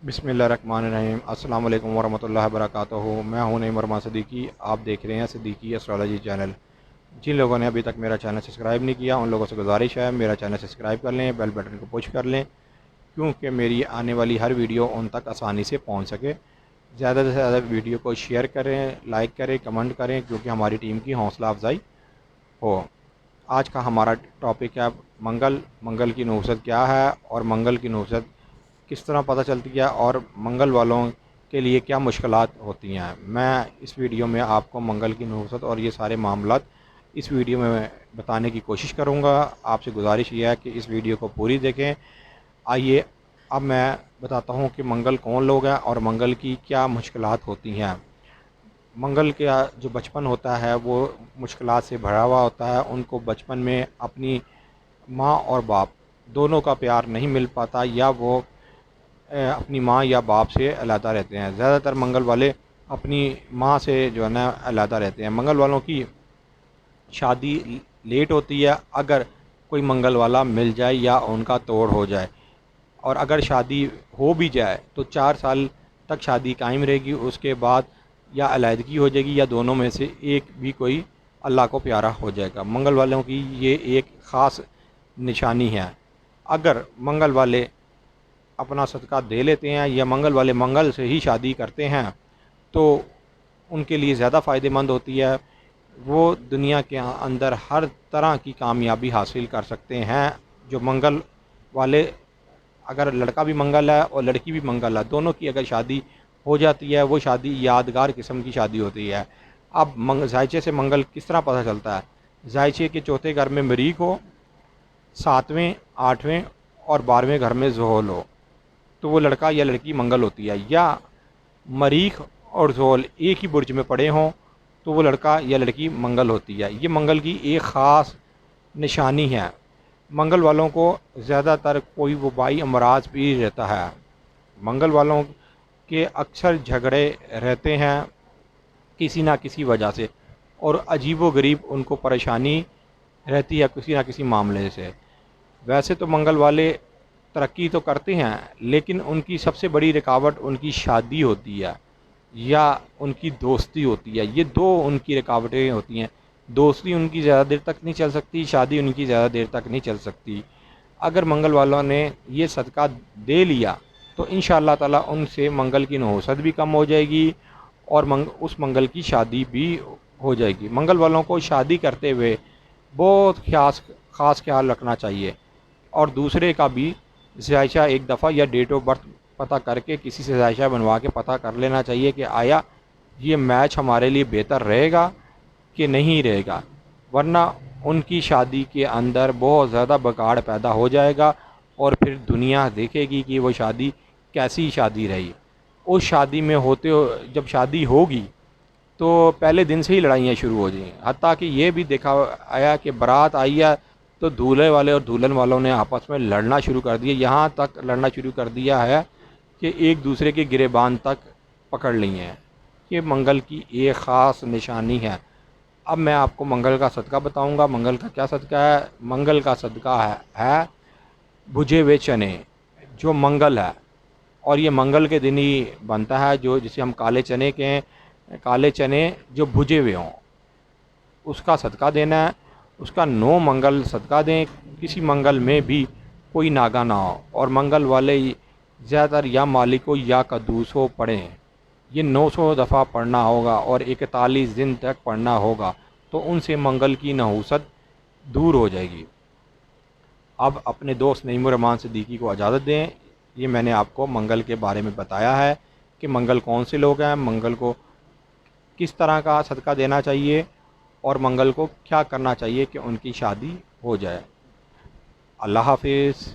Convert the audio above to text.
بسم اللہ الرحمن الرحیم۔ السلام علیکم ورحمۃ اللہ وبرکاتہ۔ میں ہوں نعیم ارمان صدیقی، آپ دیکھ رہے ہیں صدیقی ایسٹرالوجی چینل۔ جن لوگوں نے ابھی تک میرا چینل سبسکرائب نہیں کیا ان لوگوں سے گزارش ہے میرا چینل سبسکرائب کر لیں، بیل بٹن کو پش کر لیں، کیونکہ میری آنے والی ہر ویڈیو ان تک آسانی سے پہنچ سکے۔ زیادہ سے زیادہ ویڈیو کو شیئر کریں، لائک کریں، کمنٹ کریں، کیونکہ ہماری ٹیم کی حوصلہ افزائی ہو۔ آج کا ہمارا ٹاپک ہے منگل کی نحوست کیا ہے اور منگل کی نحوست کس طرح پتہ چلتی ہے اور منگل والوں کے لیے کیا مشکلات ہوتی ہیں۔ میں اس ویڈیو میں آپ کو منگل کی نحوست اور یہ سارے معاملات اس ویڈیو میں بتانے کی کوشش کروں گا۔ آپ سے گزارش یہ ہے کہ اس ویڈیو کو پوری دیکھیں۔ آئیے اب میں بتاتا ہوں کہ منگل کون لوگ ہیں اور منگل کی کیا مشکلات ہوتی ہیں۔ منگل کا جو بچپن ہوتا ہے وہ مشکلات سے بھرا ہوا ہوتا ہے۔ ان کو بچپن میں اپنی ماں اور باپ دونوں کا پیار نہیں مل پاتا، یا وہ اپنی ماں یا باپ سے علیحدہ رہتے ہیں۔ زیادہ تر منگل والے اپنی ماں سے جو ہے نا علیحدہ رہتے ہیں۔ منگل والوں کی شادی لیٹ ہوتی ہے اگر کوئی منگل والا مل جائے یا ان کا توڑ ہو جائے، اور اگر شادی ہو بھی جائے تو 4 سال تک شادی قائم رہے گی، اس کے بعد یا علیحدگی ہو جائے گی یا دونوں میں سے ایک بھی کوئی اللہ کو پیارا ہو جائے گا۔ منگل والوں کی یہ ایک خاص نشانی ہے۔ اگر منگل والے اپنا صدقہ دے لیتے ہیں یا منگل والے منگل سے ہی شادی کرتے ہیں تو ان کے لیے زیادہ فائدہ مند ہوتی ہے۔ وہ دنیا کے اندر ہر طرح کی کامیابی حاصل کر سکتے ہیں۔ جو منگل والے، اگر لڑکا بھی منگل ہے اور لڑکی بھی منگل ہے، دونوں کی اگر شادی ہو جاتی ہے وہ شادی یادگار قسم کی شادی ہوتی ہے۔ اب زائچے سے منگل کس طرح پتہ چلتا ہے؟ زائچے کے چوتھے گھر میں مریخ ہو، 7ویں 8ویں اور 12ویں گھر میں زحل ہو تو وہ لڑکا یا لڑکی منگل ہوتی ہے، یا مریخ اور زحل ایک ہی برج میں پڑے ہوں تو وہ لڑکا یا لڑکی منگل ہوتی ہے۔ یہ منگل کی ایک خاص نشانی ہے۔ منگل والوں کو زیادہ تر کوئی وبائی امراض بھی رہتا ہے۔ منگل والوں کے اکثر جھگڑے رہتے ہیں کسی نہ کسی وجہ سے، اور عجیب و غریب ان کو پریشانی رہتی ہے کسی نہ کسی معاملے سے۔ ویسے تو منگل والے ترقی تو کرتے ہیں، لیکن ان کی سب سے بڑی رکاوٹ ان کی شادی ہوتی ہے یا ان کی دوستی ہوتی ہے۔ یہ دو ان کی رکاوٹیں ہوتی ہیں۔ دوستی ان کی زیادہ دیر تک نہیں چل سکتی، شادی ان کی زیادہ دیر تک نہیں چل سکتی۔ اگر منگل والوں نے یہ صدقہ دے لیا تو انشاءاللہ تعالی ان سے منگل کی نحوست بھی کم ہو جائے گی اور اس منگل کی شادی بھی ہو جائے گی۔ منگل والوں کو شادی کرتے ہوئے بہت خاص خیال رکھنا چاہیے، اور دوسرے کا بھی ذائچہ ایک دفعہ یا ڈیٹ آف برتھ پتہ کر کے کسی سے ذائچہ بنوا کے پتہ کر لینا چاہیے کہ آیا یہ میچ ہمارے لیے بہتر رہے گا کہ نہیں رہے گا، ورنہ ان کی شادی کے اندر بہت زیادہ بگاڑ پیدا ہو جائے گا، اور پھر دنیا دیکھے گی کہ وہ شادی کیسی شادی رہی۔ اس شادی میں جب شادی ہوگی تو پہلے دن سے ہی لڑائیاں شروع ہو جائیں، حتیٰ کہ یہ بھی دیکھا آیا کہ بارات آئی ہے تو دولہے والے اور دلہن والوں نے آپس میں لڑنا شروع کر دیا، یہاں تک لڑنا شروع کر دیا ہے کہ ایک دوسرے کے گریبان تک پکڑ لی ہیں۔ یہ منگل کی ایک خاص نشانی ہے۔ اب میں آپ کو منگل کا صدقہ بتاؤں گا۔ منگل کا کیا صدقہ ہے؟ منگل کا صدقہ ہے بھجے ہوئے چنے، جو منگل ہے، اور یہ منگل کے دن ہی بنتا ہے، جسے ہم کالے چنے کہیں، کالے چنے جو بھجے ہوئے ہوں، اس کا صدقہ دینا ہے۔ اس کا 9 منگل صدقہ دیں، کسی منگل میں بھی کوئی ناگا نہ ہو، اور منگل والے زیادہ تر یا مالکو یا قدوسو پڑھیں۔ یہ 900 دفعہ پڑھنا ہوگا اور 41 دن تک پڑھنا ہوگا، تو ان سے منگل کی نحوست دور ہو جائے گی۔ اب اپنے دوست نعیم ارمان صدیقی کو اجازت دیں۔ یہ میں نے آپ کو منگل کے بارے میں بتایا ہے کہ منگل کون سے لوگ ہیں، منگل کو کس طرح کا صدقہ دینا چاہیے، اور منگل کو کیا کرنا چاہیے کہ ان کی شادی ہو جائے۔ اللہ حافظ۔